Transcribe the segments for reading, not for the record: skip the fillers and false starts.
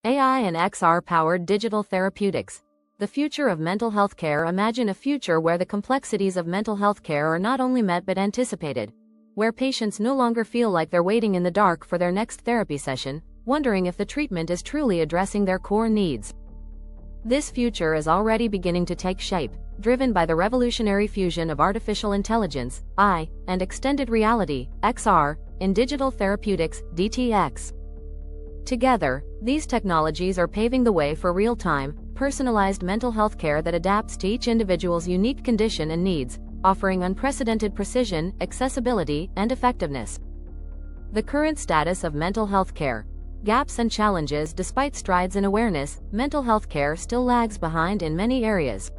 AI and XR-powered digital therapeutics. The future of mental health care. Imagine a future where the complexities of mental health care are not only met but anticipated, where patients no longer feel like they're waiting in the dark for their next therapy session, wondering if the treatment is truly addressing their core needs. This future is already beginning to take shape, driven by the revolutionary fusion of artificial intelligence, AI, and extended reality, XR, in digital therapeutics, DTX. Together, these technologies are paving the way for real-time, personalized mental health care that adapts to each individual's unique condition and needs, offering unprecedented precision, accessibility, and effectiveness. The current status of mental health care. Gaps and challenges. Despite strides in awareness, mental health care still lags behind in many areas.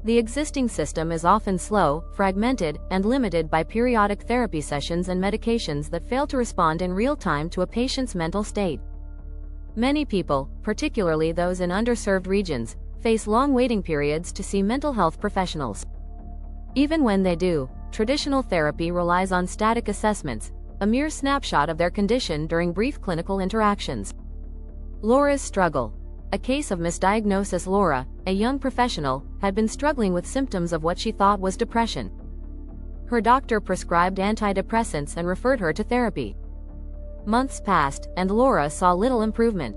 The existing system is often slow, fragmented, and limited by periodic therapy sessions and medications that fail to respond in real time to a patient's mental state. Many people, particularly those in underserved regions, face long waiting periods to see mental health professionals. Even when they do, traditional therapy relies on static assessments, a mere snapshot of their condition during brief clinical interactions. Laura's struggle. A case of misdiagnosis. Laura, a young professional, had been struggling with symptoms of what she thought was depression. Her doctor prescribed antidepressants and referred her to therapy. Months passed, and Laura saw little improvement.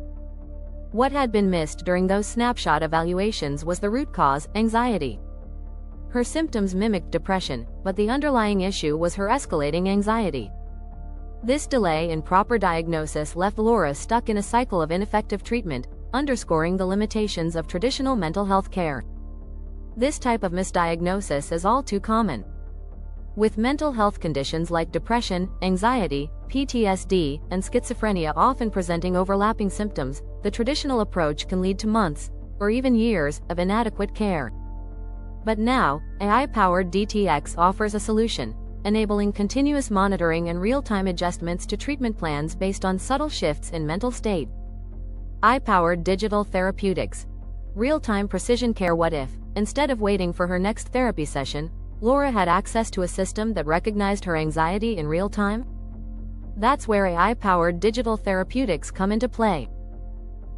What had been missed during those snapshot evaluations was the root cause, anxiety. Her symptoms mimicked depression, but the underlying issue was her escalating anxiety. This delay in proper diagnosis left Laura stuck in a cycle of ineffective treatment, underscoring the limitations of traditional mental health care. This type of misdiagnosis is all too common. With mental health conditions like depression, anxiety, PTSD, and schizophrenia often presenting overlapping symptoms, the traditional approach can lead to months, or even years, of inadequate care. But now, AI-powered DTX offers a solution, enabling continuous monitoring and real-time adjustments to treatment plans based on subtle shifts in mental state. AI-powered digital therapeutics. Real-time precision care. What if, instead of waiting for her next therapy session, Laura had access to a system that recognized her anxiety in real time? That's where AI-powered digital therapeutics come into play.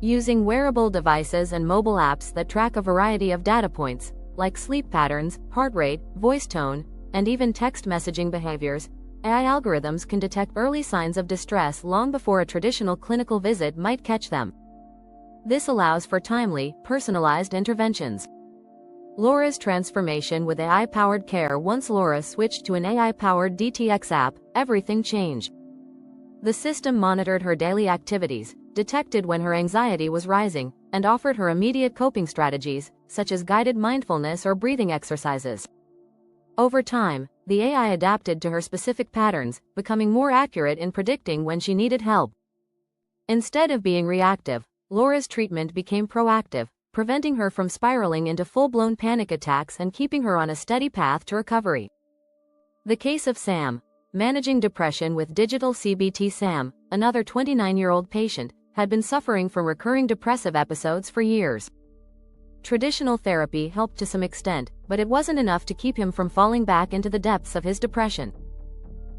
Using wearable devices and mobile apps that track a variety of data points, like sleep patterns, heart rate, voice tone, and even text messaging behaviors, AI algorithms can detect early signs of distress long before a traditional clinical visit might catch them. This allows for timely, personalized interventions. Laura's transformation with AI-powered care. Once Laura switched to an AI-powered DTX app, everything changed. The system monitored her daily activities, detected when her anxiety was rising, and offered her immediate coping strategies, such as guided mindfulness or breathing exercises. Over time, the AI adapted to her specific patterns, becoming more accurate in predicting when she needed help. Instead of being reactive, Laura's treatment became proactive, preventing her from spiraling into full-blown panic attacks and keeping her on a steady path to recovery. The case of Sam. Managing depression with digital CBT. Sam, another 29-year-old patient, had been suffering from recurring depressive episodes for years. Traditional therapy helped to some extent, but it wasn't enough to keep him from falling back into the depths of his depression.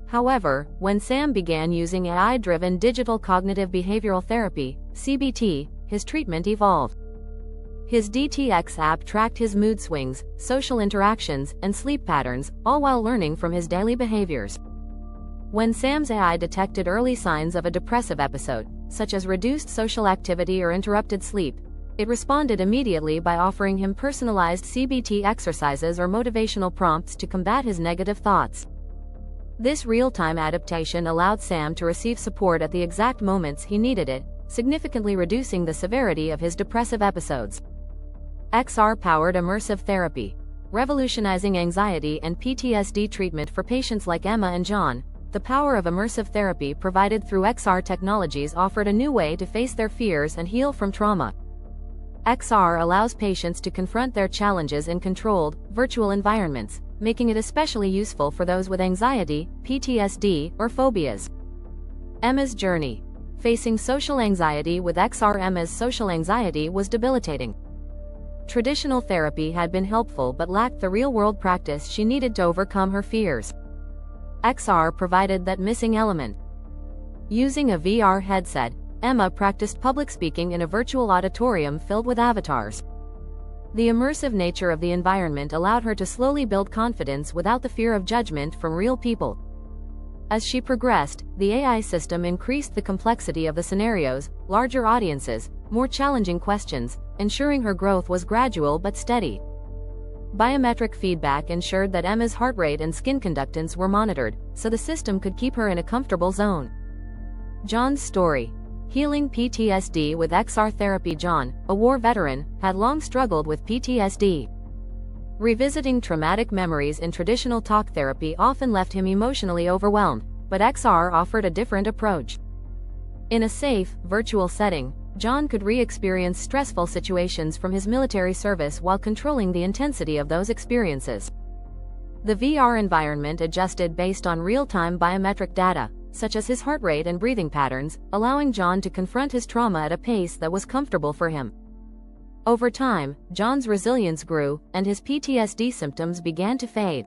However, when Sam began using AI-driven digital cognitive behavioral therapy, CBT, his treatment evolved. His DTX app tracked his mood swings, social interactions, and sleep patterns, all while learning from his daily behaviors. When Sam's AI detected early signs of a depressive episode, such as reduced social activity or interrupted sleep, it responded immediately by offering him personalized CBT exercises or motivational prompts to combat his negative thoughts. This real-time adaptation allowed Sam to receive support at the exact moments he needed it, significantly reducing the severity of his depressive episodes. XR-powered immersive therapy. Revolutionizing anxiety and PTSD treatment for patients like Emma and John. The power of immersive therapy provided through XR technologies offered a new way to face their fears and heal from trauma. XR allows patients to confront their challenges in controlled, virtual environments, making it especially useful for those with anxiety, PTSD, or phobias. Emma's journey. Facing social anxiety with XR. Emma's social anxiety was debilitating. Traditional therapy had been helpful but lacked the real-world practice she needed to overcome her fears. XR provided that missing element. Using a VR headset, Emma practiced public speaking in a virtual auditorium filled with avatars. The immersive nature of the environment allowed her to slowly build confidence without the fear of judgment from real people. As she progressed, the AI system increased the complexity of the scenarios, larger audiences, more challenging questions, ensuring her growth was gradual but steady. Biometric feedback ensured that Emma's heart rate and skin conductance were monitored, so the system could keep her in a comfortable zone. John's story. Healing PTSD with XR therapy. John, a war veteran, had long struggled with PTSD. Revisiting traumatic memories in traditional talk therapy often left him emotionally overwhelmed, but XR offered a different approach. In a safe, virtual setting, John could re-experience stressful situations from his military service while controlling the intensity of those experiences. The VR environment adjusted based on real-time biometric data, such as his heart rate and breathing patterns, allowing John to confront his trauma at a pace that was comfortable for him. Over time, John's resilience grew, and his PTSD symptoms began to fade.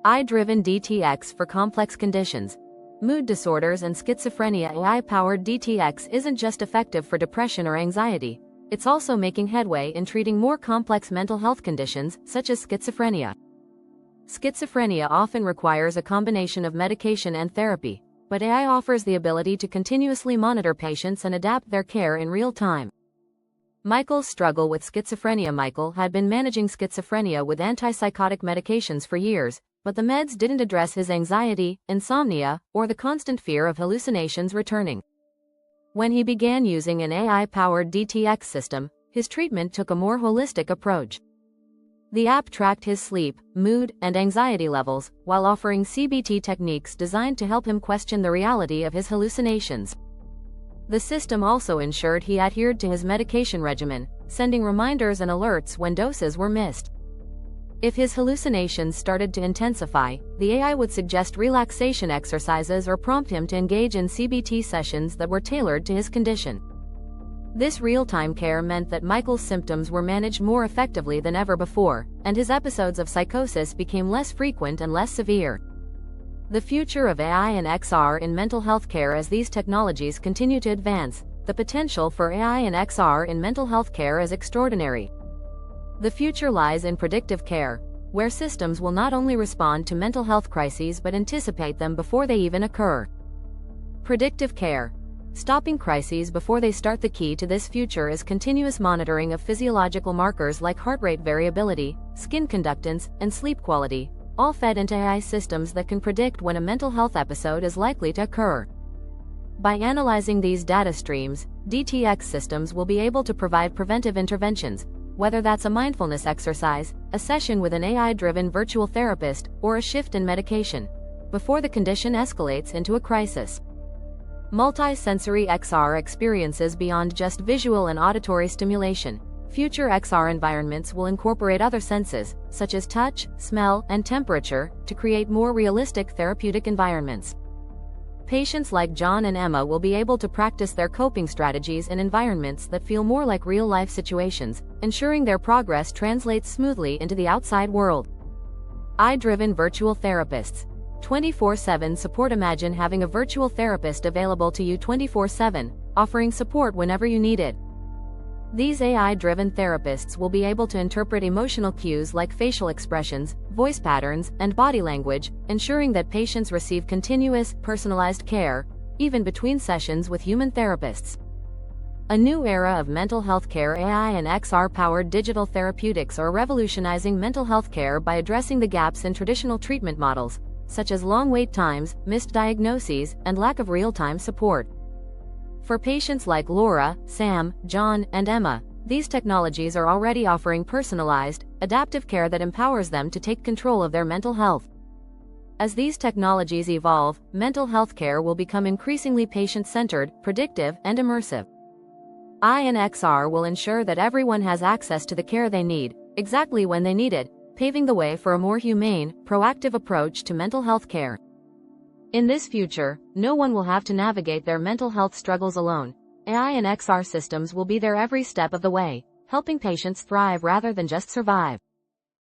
AI-driven DTX for complex conditions. Mood disorders and schizophrenia. AI-powered DTX isn't just effective for depression or anxiety, it's also making headway in treating more complex mental health conditions, such as schizophrenia. Schizophrenia often requires a combination of medication and therapy, but AI offers the ability to continuously monitor patients and adapt their care in real time. Michael's struggle with schizophrenia. Michael had been managing schizophrenia with antipsychotic medications for years, but the meds didn't address his anxiety, insomnia, or the constant fear of hallucinations returning. When he began using an AI-powered DTX system, his treatment took a more holistic approach. The app tracked his sleep, mood, and anxiety levels, while offering CBT techniques designed to help him question the reality of his hallucinations. The system also ensured he adhered to his medication regimen, sending reminders and alerts when doses were missed. If his hallucinations started to intensify, the AI would suggest relaxation exercises or prompt him to engage in CBT sessions that were tailored to his condition. This real-time care meant that Michael's symptoms were managed more effectively than ever before, and his episodes of psychosis became less frequent and less severe. The future of AI and XR in mental health care. As these technologies continue to advance, the potential for AI and XR in mental health care is extraordinary. The future lies in predictive care, where systems will not only respond to mental health crises but anticipate them before they even occur. Predictive care. Stopping crises before they start. The key to this future is continuous monitoring of physiological markers like heart rate variability, skin conductance, and sleep quality, all fed into AI systems that can predict when a mental health episode is likely to occur. By analyzing these data streams, DTX systems will be able to provide preventive interventions, whether that's a mindfulness exercise, a session with an AI-driven virtual therapist, or a shift in medication, before the condition escalates into a crisis. Multi-sensory XR experiences. Beyond just visual and auditory stimulation, future XR environments will incorporate other senses, such as touch, smell, and temperature, to create more realistic therapeutic environments. Patients like John and Emma will be able to practice their coping strategies in environments that feel more like real-life situations, ensuring their progress translates smoothly into the outside world. AI-driven virtual therapists. 24/7 support. Imagine having a virtual therapist available to you 24/7, offering support whenever you need it. These AI-driven therapists will be able to interpret emotional cues like facial expressions, voice patterns, and body language, ensuring that patients receive continuous, personalized care, even between sessions with human therapists. A new era of mental health care. AI and XR-powered digital therapeutics are revolutionizing mental health care by addressing the gaps in traditional treatment models, such as long wait times, misdiagnoses, and lack of real-time support. For patients like Laura, Sam, John, and Emma, these technologies are already offering personalized, adaptive care that empowers them to take control of their mental health. As these technologies evolve, mental health care will become increasingly patient-centered, predictive, and immersive. AI and XR will ensure that everyone has access to the care they need, exactly when they need it, paving the way for a more humane, proactive approach to mental health care. In this future, no one will have to navigate their mental health struggles alone. AI and XR systems will be there every step of the way, helping patients thrive rather than just survive.